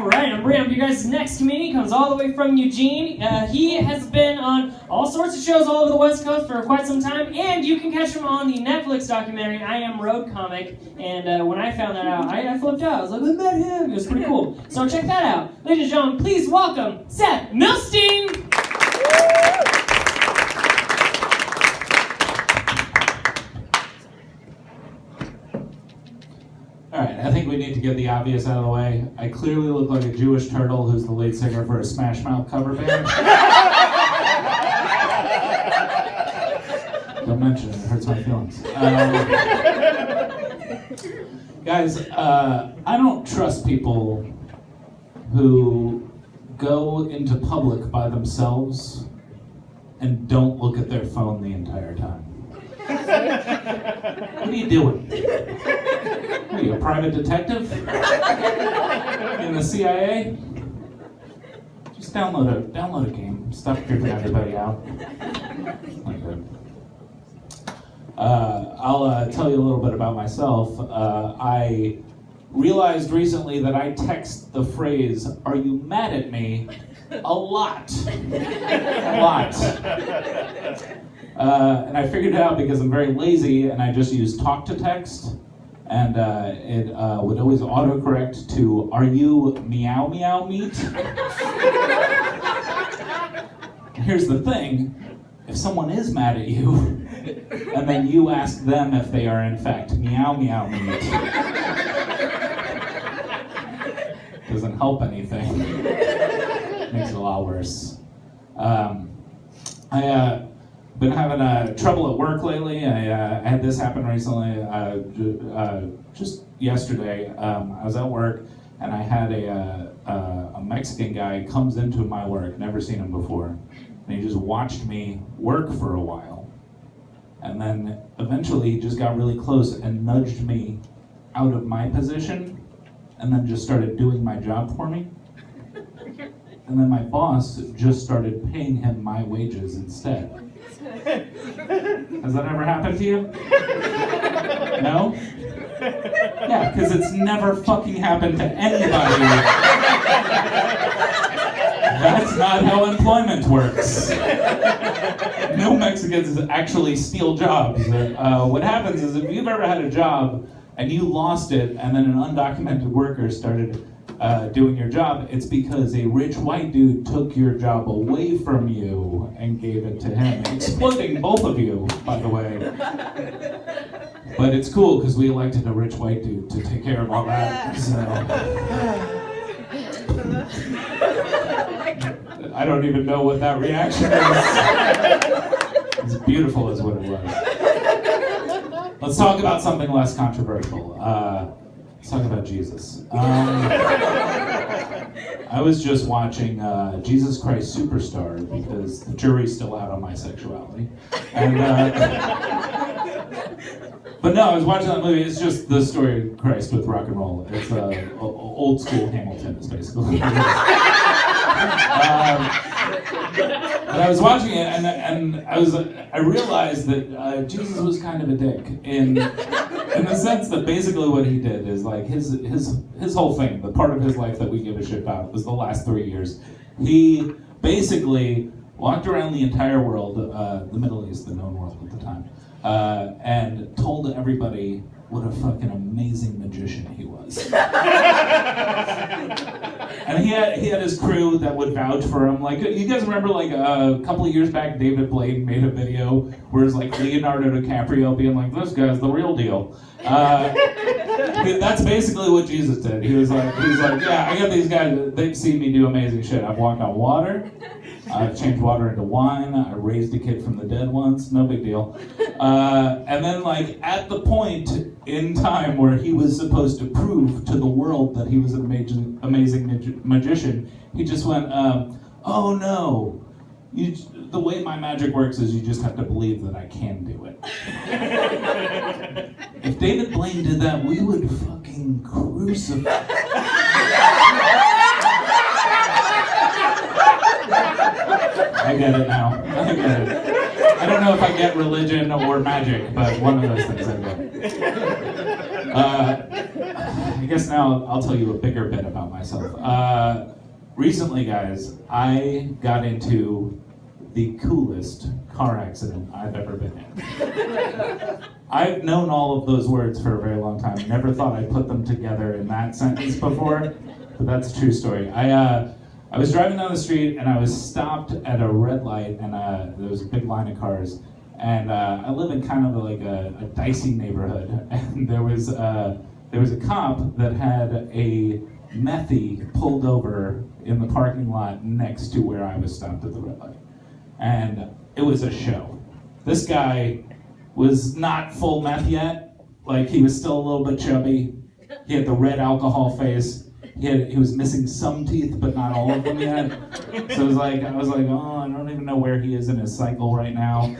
Alright, I'm bringing up your guys' next comedian. He comes all the way from Eugene. He has been on all sorts of shows all over the West Coast for quite some time, and you can catch him on the Netflix documentary, I Am Road Comic. And when I found that out, I flipped out. I was like, I met him. It was pretty cool. So check that out. Ladies and gentlemen, please welcome Seth Milstein! Alright, I think we need to get the obvious out of the way. I clearly look like a Jewish turtle who's the lead singer for a Smash Mouth cover band. Don't mention it, it hurts my feelings. Guys, I don't trust people who go into public by themselves and don't look at their phone the entire time. What are you doing? Are you a private detective? In the CIA? Just download a game. Stop creeping everybody out. Like that. I'll tell you a little bit about myself. I realized recently that I text the phrase, "Are you mad at me?" a lot. A lot. And I figured it out because I'm very lazy and I just use talk to text. And it would always autocorrect to, "Are you meow meow meat?" Here's the thing, if someone is mad at you, and then you ask them if they are in fact meow meow meat, doesn't help anything. Makes it a lot worse. Been having trouble at work lately. I had this happen recently. Just yesterday, I was at work and I had a Mexican guy comes into my work, never seen him before, and he just watched me work for a while, and then eventually he just got really close and nudged me out of my position, and then just started doing my job for me. And then my boss just started paying him my wages instead. Has that ever happened to you? No? Yeah, because it's never fucking happened to anybody. That's not how employment works. No Mexicans actually steal jobs. What happens is if you've ever had a job and you lost it and then an undocumented worker started doing your job, it's because a rich white dude took your job away from you and gave it to him, exploiting both of you, by the way. But it's cool because we elected a rich white dude to take care of all that. So I don't even know what that reaction is. It's beautiful, is what it was. Let's talk about something less controversial. Let's talk about Jesus. I was just watching Jesus Christ Superstar because the jury's still out on my sexuality. And, but no, I was watching that movie. It's just the story of Christ with rock and roll. It's old school Hamilton, is basically. And I was watching it, and I realized that Jesus was kind of a dick in the sense that basically what he did is like his whole thing, the part of his life that we give a shit about, was the last 3 years. He basically walked around the entire world, the Middle East, the known world at the time, and told everybody what a fucking amazing magician he was. And he had his crew that would vouch for him. Like, you guys remember, like, a couple of years back, David Blaine made a video where it's like Leonardo DiCaprio being like, "This guy's the real deal." That's basically what Jesus did. He was like, "Yeah, I got these guys. They've seen me do amazing shit. I've walked on water. I've changed water into wine. I raised a kid from the dead once. No big deal." And then, like, at the point in time where he was supposed to prove to the world that he was an amazing magician, he just went, "Oh no, the way my magic works is you just have to believe that I can do it." If David Blaine did that, we would fucking crucify. I get it now. I get it. I don't know if I get religion or magic, but one of those things I get. I guess now I'll tell you a bigger bit about myself. Recently, guys, I got into the coolest car accident I've ever been in. I've known all of those words for a very long time. Never thought I'd put them together in that sentence before, but that's a true story. I was driving down the street and I was stopped at a red light, and there was a big line of cars. And I live in kind of like a dicey neighborhood, and there was a cop that had a methy pulled over in the parking lot next to where I was stopped at the red light. And it was a show. This guy was not full meth yet. Like, he was still a little bit chubby. He had the red alcohol face. He was missing some teeth, but not all of them yet. So I was like, oh, I don't even know where he is in his cycle right now.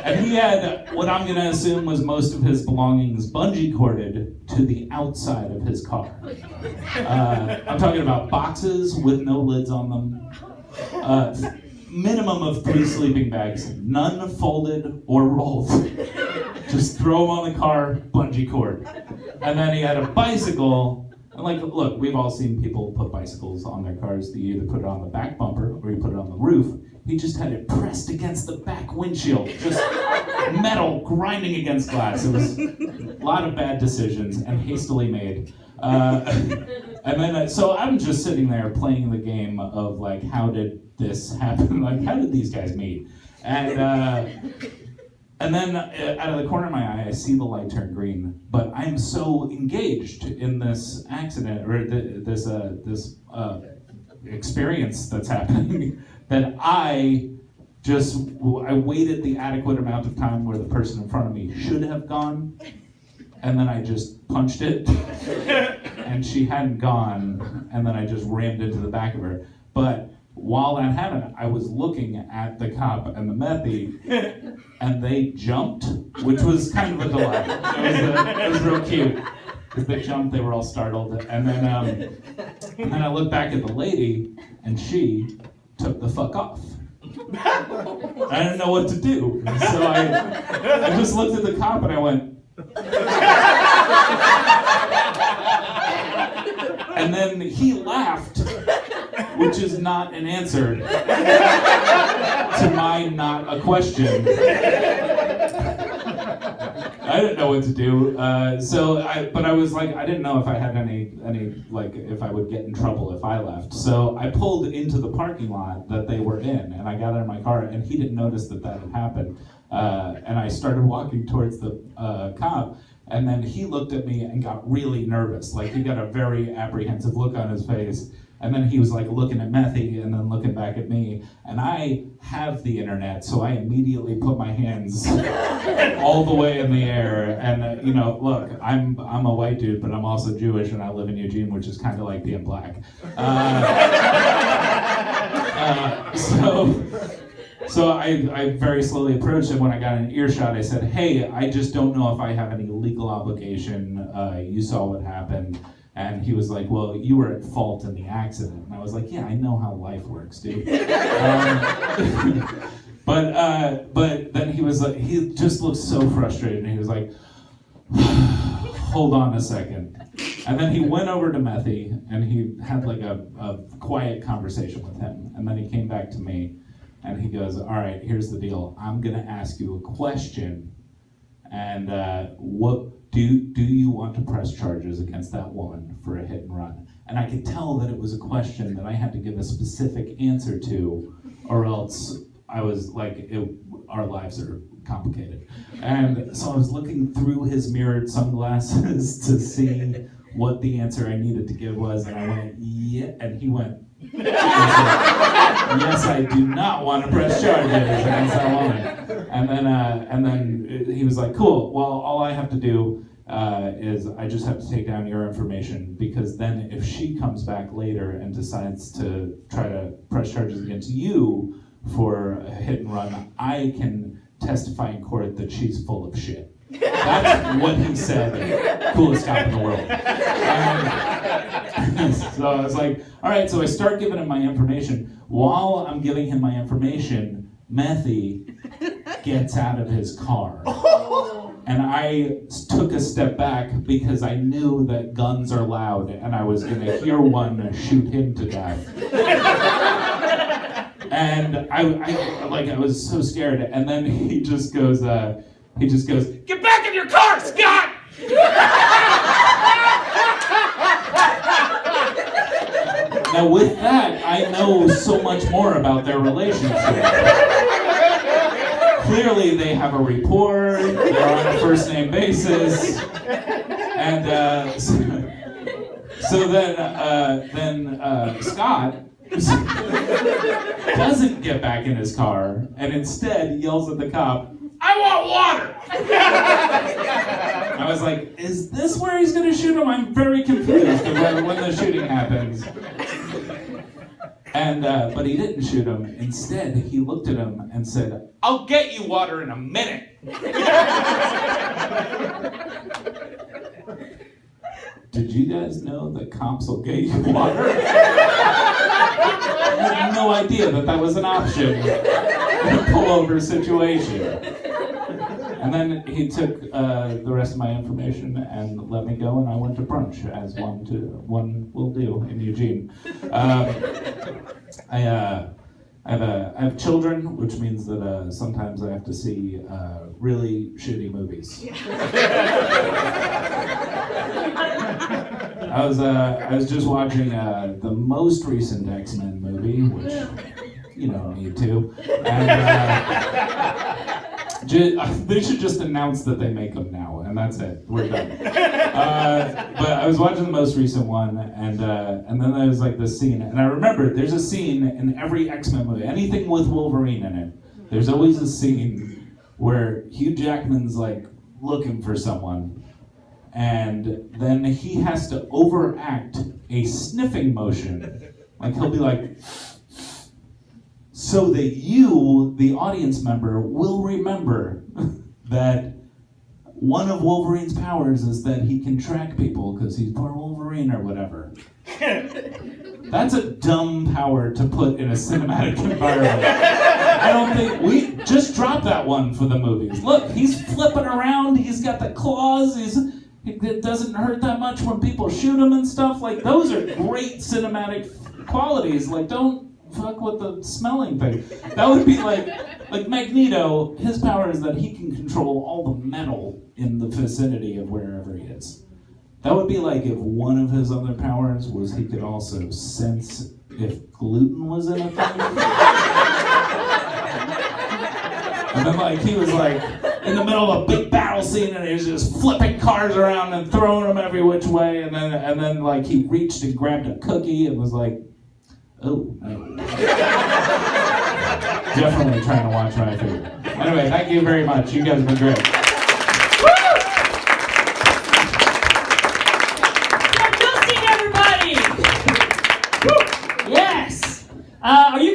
And he had what I'm gonna assume was most of his belongings bungee corded to the outside of his car. I'm talking about boxes with no lids on them. Minimum of 3 sleeping bags, none folded or rolled. Just throw them on the car, bungee cord. And then he had a bicycle. And like, look, we've all seen people put bicycles on their cars. You either put it on the back bumper or you put it on the roof. He just had it pressed against the back windshield, just metal grinding against glass. It was a lot of bad decisions and hastily made. And then, so I'm just sitting there playing the game of like, how did this happen? Like, how did these guys meet? And then out of the corner of my eye, I see the light turn green, but I'm so engaged in this accident, or this experience that's happening, that I waited the adequate amount of time where the person in front of me should have gone, and then I just punched it, and she hadn't gone, and then I just rammed into the back of her. But while that happened, I was looking at the cop and the methy, and they jumped, which was kind of a delight. It was real cute. Because they jumped, they were all startled. And then I looked back at the lady, and she took the fuck off. I didn't know what to do. So I just looked at the cop and I went, and then he laughed, which is not an answer to my not a question. I didn't know what to do, but I was like, I didn't know if I had any like, if I would get in trouble if I left. So I pulled into the parking lot that they were in, and I got out of my car, and he didn't notice that had happened. And I started walking towards the cop, and then he looked at me and got really nervous. Like, he got a very apprehensive look on his face. And then he was like looking at Methy and then looking back at me. And I have the internet, so I immediately put my hands all the way in the air. And look, I'm a white dude, but I'm also Jewish, and I live in Eugene, which is kind of like being black. So I very slowly approached him. When I got an earshot, I said, "Hey, I just don't know if I have any legal obligation. You saw what happened." And he was like, "Well, you were at fault in the accident." And I was like, "Yeah, I know how life works, dude." But then he was like, he just looked so frustrated, and he was like, "Hold on a second." And then he went over to Methy, and he had like a quiet conversation with him. And then he came back to me, and he goes, "All right, here's the deal. I'm gonna ask you a question, and what do you want to press charges against that woman for a hit and run?" And I could tell that it was a question that I had to give a specific answer to, or else I was like, our lives are complicated. And so I was looking through his mirrored sunglasses to see what the answer I needed to give was, and I went, "Yeah," and he went, "Yes, I do not want to press charges against that woman." And then he was like, "Cool, well, all I have to do is I just have to take down your information, because then if she comes back later and decides to try to press charges against you for a hit and run, I can testify in court that she's full of shit." That's what he said. Coolest cop in the world. So I was like, all right, so I start giving him my information. While I'm giving him my information, Methy gets out of his car And I took a step back because I knew that guns are loud and I was going to hear one shoot him to death. And I was so scared. And then he just goes, "Get back in your car, Scott!" Now with that, I know so much more about their relationship. Clearly they have a rapport, they're on a first name basis, and so then Scott doesn't get back in his car and instead yells at the cop, "I want water!" I was like, is this where he's going to shoot him? I'm very confused when the shooting happens. And but he didn't shoot him. Instead, he looked at him and said, "I'll get you water in a minute." Did you guys know that cops will get you water? I had no idea that was an option in a pullover situation. And then he took the rest of my information and let me go, and I went to brunch, as one will do in Eugene. I have children, which means that sometimes I have to see really shitty movies. I was just watching the most recent X-Men movie, which you don't need to, and they should just announce that they make them now, and that's it. We're done. But I was watching the most recent one, and then there was like this scene, and I remember there's a scene in every X-Men movie, anything with Wolverine in it. There's always a scene where Hugh Jackman's like looking for someone, and then he has to overact a sniffing motion. Like he'll be like, so that you, the audience member, will remember that one of Wolverine's powers is that he can track people because he's part Wolverine or whatever. That's a dumb power to put in a cinematic environment. I don't think we just drop that one for the movies. Look, he's flipping around, he's got the claws, it doesn't hurt that much when people shoot him and stuff. Like, those are great cinematic qualities. Like, don't fuck with the smelling thing. That would be like Magneto, his power is that he can control all the metal in the vicinity of wherever he is. That would be like if one of his other powers was he could also sense if gluten was in a thing. And then like he was like in the middle of a big battle scene and he was just flipping cars around and throwing them every which way, and then like he reached and grabbed a cookie and was like, oh, no. Definitely trying to watch my food. Anyway, thank you very much. You guys have been great. Seth Milstein, everybody! Yes! Are you